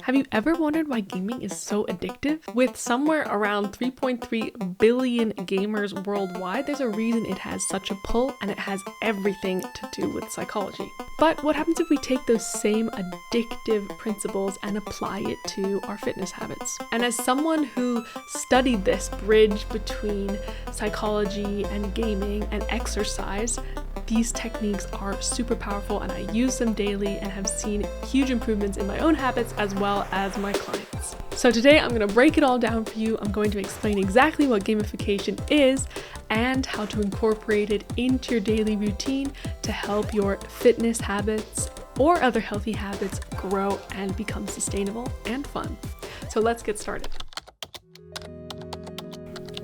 Have you ever wondered why gaming is so addictive? With somewhere around 3.3 billion gamers worldwide, there's a reason it has such a pull, and it has everything to do with psychology. But what happens if we take those same addictive principles and apply it to our fitness habits? And as someone who studied this bridge between psychology and gaming and exercise, these techniques are super powerful, and I use them daily and have seen huge improvements in my own habits as well as my clients. So today I'm going to break it all down for you. I'm going to explain exactly what gamification is and how to incorporate it into your daily routine to help your fitness habits or other healthy habits grow and become sustainable and fun. So let's get started.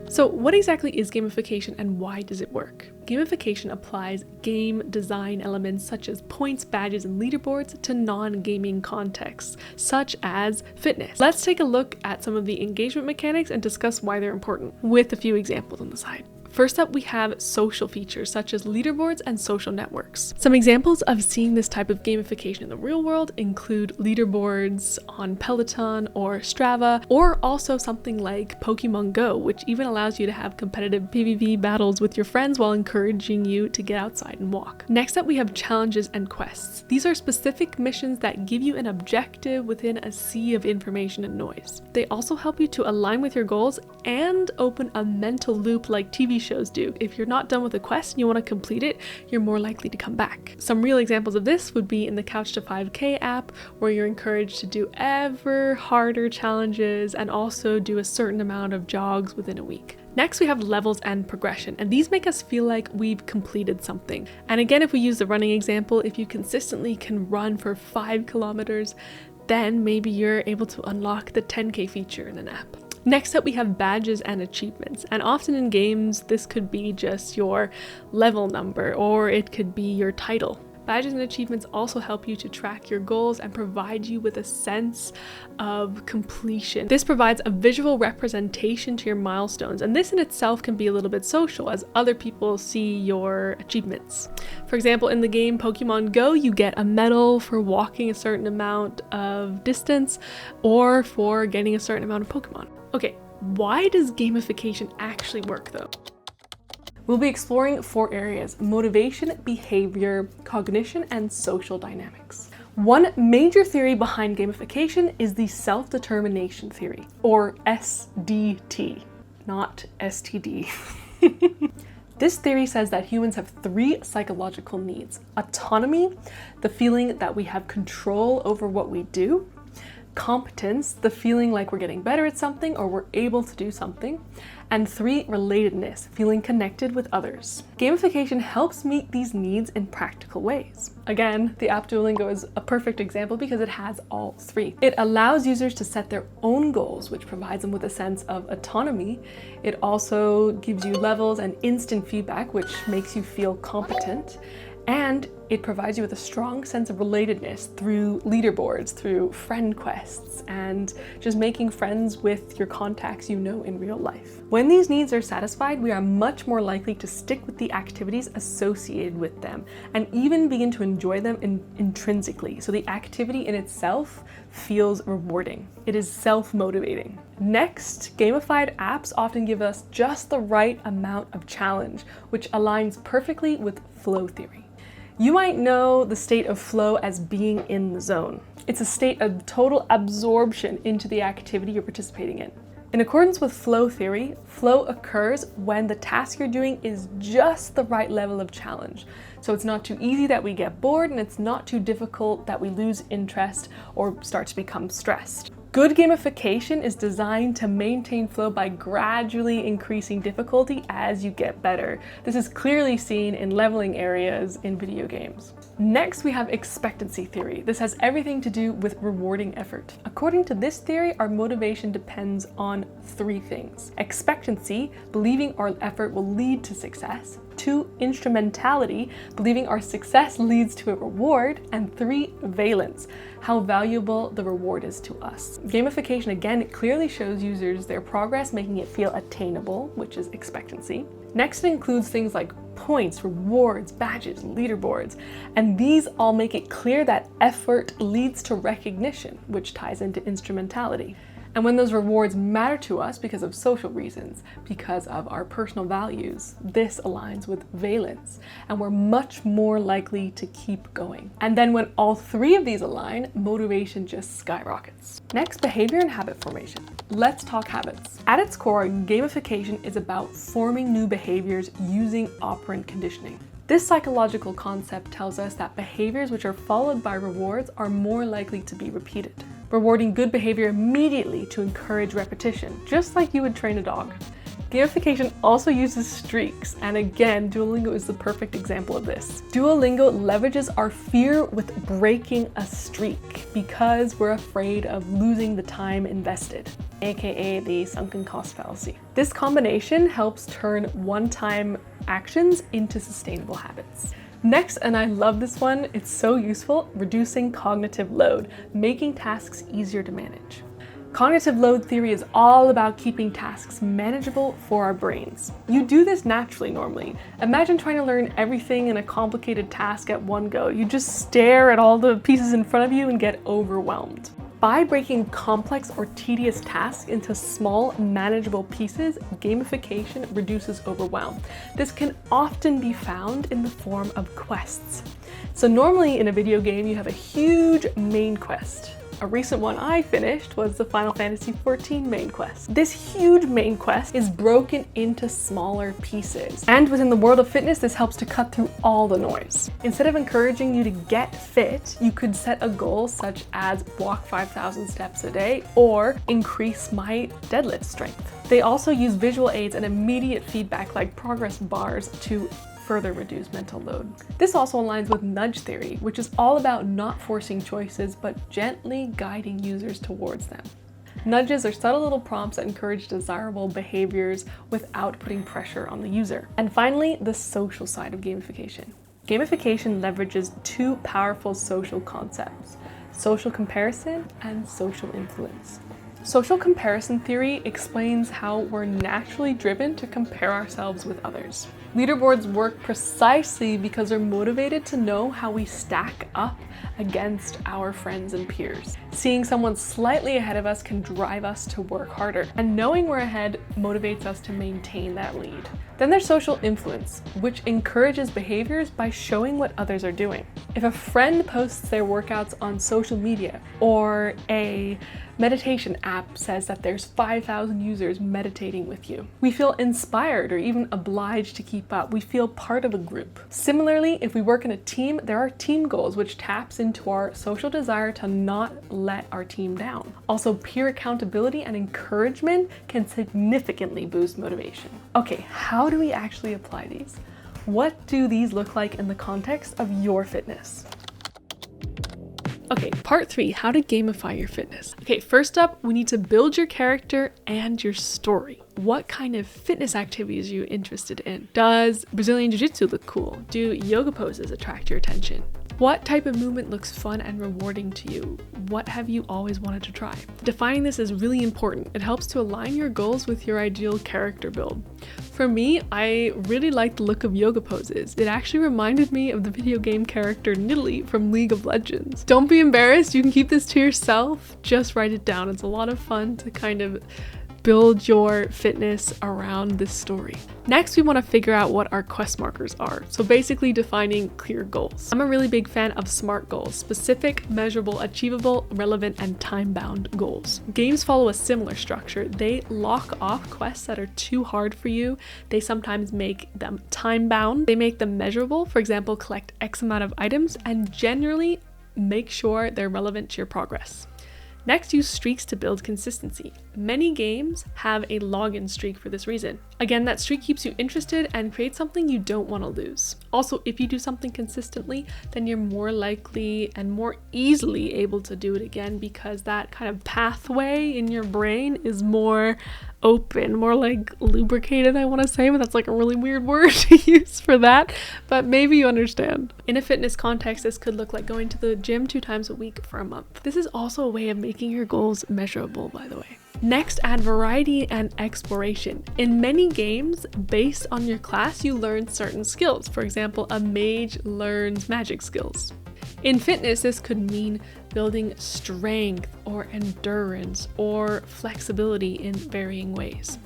So what exactly is gamification and why does it work? Gamification applies game design elements such as points, badges, and leaderboards to non-gaming contexts, such as fitness. Let's take a look at some of the engagement mechanics and discuss why they're important, with a few examples on the side. First up, we have social features such as leaderboards and social networks. Some examples of seeing this type of gamification in the real world include leaderboards on Peloton or Strava, or also something like Pokemon Go, which even allows you to have competitive PvP battles with your friends while encouraging you to get outside and walk. Next up, we have challenges and quests. These are specific missions that give you an objective within a sea of information and noise. They also help you to align with your goals and open a mental loop like TV shows do. If you're not done with a quest and you want to complete it, you're more likely to come back. Some real examples of this would be in the Couch to 5K app, where you're encouraged to do ever harder challenges and also do a certain amount of jogs within a week. Next, we have levels and progression, and these make us feel like we've completed something. And again, if we use the running example, if you consistently can run for 5 kilometers, then maybe you're able to unlock the 10K feature in an app. Next up, we have badges and achievements, and often in games this could be just your level number or it could be your title. Badges and achievements also help you to track your goals and provide you with a sense of completion. This provides a visual representation to your milestones, and this in itself can be a little bit social as other people see your achievements. For example, in the game Pokemon Go, you get a medal for walking a certain amount of distance or for getting a certain amount of Pokemon. Okay, why does gamification actually work though? We'll be exploring 4 areas: motivation, behavior, cognition, and social dynamics. One major theory behind gamification is the self-determination theory, or SDT, not STD. This theory says that humans have 3 psychological needs: autonomy, the feeling that we have control over what we do; competence, the feeling like we're getting better at something or we're able to do something; and 3, relatedness, feeling connected with others. Gamification helps meet these needs in practical ways. Again, the app Duolingo is a perfect example because it has all 3. It allows users to set their own goals, which provides them with a sense of autonomy. It also gives you levels and instant feedback, which makes you feel competent. And it provides you with a strong sense of relatedness through leaderboards, through friend quests, and just making friends with your contacts you know in real life. When these needs are satisfied, we are much more likely to stick with the activities associated with them and even begin to enjoy them intrinsically. So the activity in itself feels rewarding. It is self-motivating. Next, gamified apps often give us just the right amount of challenge, which aligns perfectly with flow theory. You might know the state of flow as being in the zone. It's a state of total absorption into the activity you're participating in. In accordance with flow theory, flow occurs when the task you're doing is just the right level of challenge. So it's not too easy that we get bored, and it's not too difficult that we lose interest or start to become stressed. Good gamification is designed to maintain flow by gradually increasing difficulty as you get better. This is clearly seen in leveling areas in video games. Next, we have expectancy theory. This has everything to do with rewarding effort. According to this theory, our motivation depends on 3 things: expectancy, believing our effort will lead to success; 2, instrumentality, believing our success leads to a reward, and 3, valence, how valuable the reward is to us. Gamification, again, clearly shows users their progress, making it feel attainable, which is expectancy. Next, it includes things like points, rewards, badges, leaderboards, and these all make it clear that effort leads to recognition, which ties into instrumentality. And when those rewards matter to us because of social reasons, because of our personal values, this aligns with valence, and we're much more likely to keep going. And then when all 3 of these align, motivation just skyrockets. Next, behavior and habit formation. Let's talk habits. At its core, gamification is about forming new behaviors using operant conditioning. This psychological concept tells us that behaviors which are followed by rewards are more likely to be repeated, rewarding good behavior immediately to encourage repetition, just like you would train a dog. Gamification also uses streaks, and again, Duolingo is the perfect example of this. Duolingo leverages our fear with breaking a streak because we're afraid of losing the time invested, aka the sunken cost fallacy. This combination helps turn one-time actions into sustainable habits. Next, and I love this one, it's so useful, reducing cognitive load, making tasks easier to manage. Cognitive load theory is all about keeping tasks manageable for our brains. You do this naturally normally. Imagine trying to learn everything in a complicated task at one go. You just stare at all the pieces in front of you and get overwhelmed. By breaking complex or tedious tasks into small, manageable pieces, gamification reduces overwhelm. This can often be found in the form of quests. So normally in a video game, you have a huge main quest. A recent one I finished was the Final Fantasy XIV main quest. This huge main quest is broken into smaller pieces. And within the world of fitness, this helps to cut through all the noise. Instead of encouraging you to get fit, you could set a goal such as walk 5,000 steps a day or increase my deadlift strength. They also use visual aids and immediate feedback like progress bars to further reduce mental load. This also aligns with nudge theory, which is all about not forcing choices, but gently guiding users towards them. Nudges are subtle little prompts that encourage desirable behaviors without putting pressure on the user. And finally, the social side of gamification. Gamification leverages 2 powerful social concepts: social comparison and social influence. Social comparison theory explains how we're naturally driven to compare ourselves with others. Leaderboards work precisely because they're motivated to know how we stack up against our friends and peers. Seeing someone slightly ahead of us can drive us to work harder, and knowing we're ahead motivates us to maintain that lead. Then there's social influence, which encourages behaviors by showing what others are doing. If a friend posts their workouts on social media, or a meditation app says that there's 5,000 users meditating with you, we feel inspired or even obliged to keep up. We feel part of a group. Similarly, if we work in a team, there are team goals, which taps into our social desire to not let our team down. Also, peer accountability and encouragement can significantly boost motivation. Okay, how do we actually apply these? What do these look like in the context of your fitness? Okay, part 3, how to gamify your fitness. Okay, first up, we need to build your character and your story. What kind of fitness activities are you interested in? Does Brazilian Jiu-Jitsu look cool? Do yoga poses attract your attention? What type of movement looks fun and rewarding to you? What have you always wanted to try? Defining this is really important. It helps to align your goals with your ideal character build. For me, I really like the look of yoga poses. It actually reminded me of the video game character Nidalee from League of Legends. Don't be embarrassed, you can keep this to yourself. Just write it down. It's a lot of fun to kind of build your fitness around this story. Next, we want to figure out what our quest markers are. So basically defining clear goals. I'm a really big fan of SMART goals: specific, measurable, achievable, relevant, and time-bound goals. Games follow a similar structure. They lock off quests that are too hard for you. They sometimes make them time-bound. They make them measurable. For example, collect X amount of items, and generally make sure they're relevant to your progress. Next, use streaks to build consistency. Many games have a login streak for this reason. Again, that streak keeps you interested and creates something you don't want to lose. Also, if you do something consistently, then you're more likely and more easily able to do it again, because that kind of pathway in your brain is more open, more like lubricated, I want to say, but that's like a really weird word to use for that, but maybe you understand. In a fitness context, this could look like going to the gym 2 times a week for a month. This is also a way of making your goals measurable, by the way. Next, add variety and exploration. In many games, based on your class, you learn certain skills. For example, a mage learns magic skills. In fitness, this could mean building strength or endurance or flexibility in varying ways.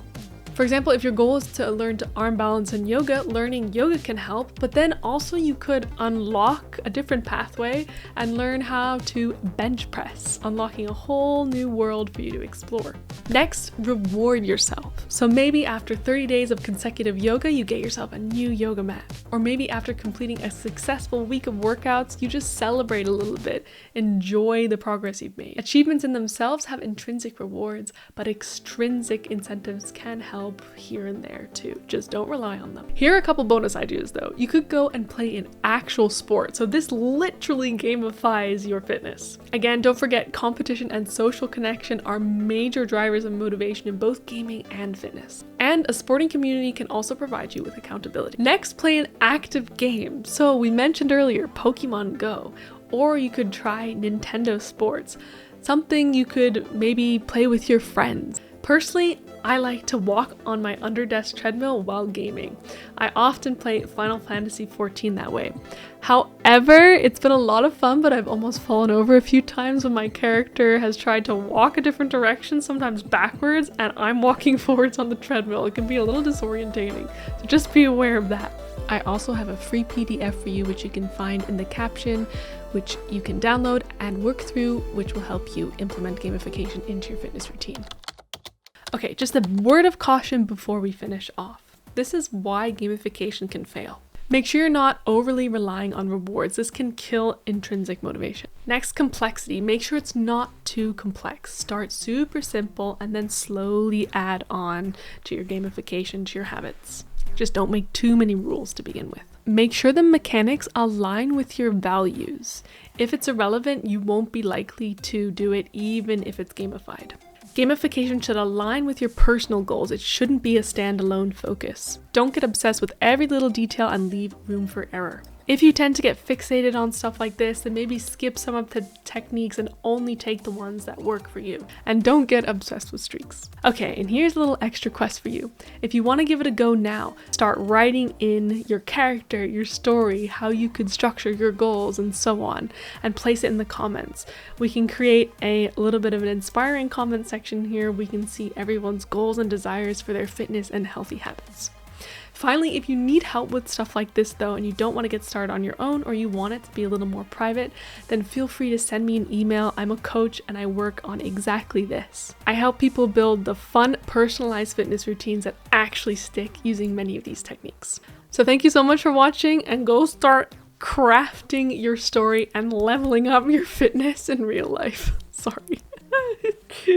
For example, if your goal is to learn to arm balance in yoga, learning yoga can help, but then also you could unlock a different pathway and learn how to bench press, unlocking a whole new world for you to explore. Next, reward yourself. So maybe after 30 days of consecutive yoga, you get yourself a new yoga mat. Or maybe after completing a successful week of workouts, you just celebrate a little bit, enjoy the progress you've made. Achievements in themselves have intrinsic rewards, but extrinsic incentives can help here and there too. Just don't rely on them. Here are a couple bonus ideas though. You could go and play an actual sport. So this literally gamifies your fitness. Again, don't forget competition and social connection are major drivers of motivation in both gaming and fitness. And a sporting community can also provide you with accountability. Next, play an active game. So we mentioned earlier Pokemon Go, or you could try Nintendo Sports, something you could maybe play with your friends. Personally, I like to walk on my underdesk treadmill while gaming. I often play Final Fantasy XIV that way. However, it's been a lot of fun, but I've almost fallen over a few times when my character has tried to walk a different direction, sometimes backwards, and I'm walking forwards on the treadmill. It can be a little disorientating, so just be aware of that. I also have a free PDF for you, which you can find in the caption, which you can download and work through, which will help you implement gamification into your fitness routine. Okay, just a word of caution before we finish off. This is why gamification can fail. Make sure you're not overly relying on rewards. This can kill intrinsic motivation. Next, complexity. Make sure it's not too complex. Start super simple and then slowly add on to your gamification, to your habits. Just don't make too many rules to begin with. Make sure the mechanics align with your values. If it's irrelevant, you won't be likely to do it even if it's gamified. Gamification should align with your personal goals. It shouldn't be a standalone focus. Don't get obsessed with every little detail and leave room for error. If you tend to get fixated on stuff like this, then maybe skip some of the techniques and only take the ones that work for you. And don't get obsessed with streaks. Okay, and here's a little extra quest for you. If you want to give it a go now, start writing in your character, your story, how you could structure your goals and so on, and place it in the comments. We can create a little bit of an inspiring comment section here. We can see everyone's goals and desires for their fitness and healthy habits. Finally, if you need help with stuff like this though, and you don't want to get started on your own, or you want it to be a little more private, then feel free to send me an email. I'm a coach and I work on exactly this. I help people build the fun, personalized fitness routines that actually stick using many of these techniques. So thank you so much for watching, and go start crafting your story and leveling up your fitness in real life. Sorry.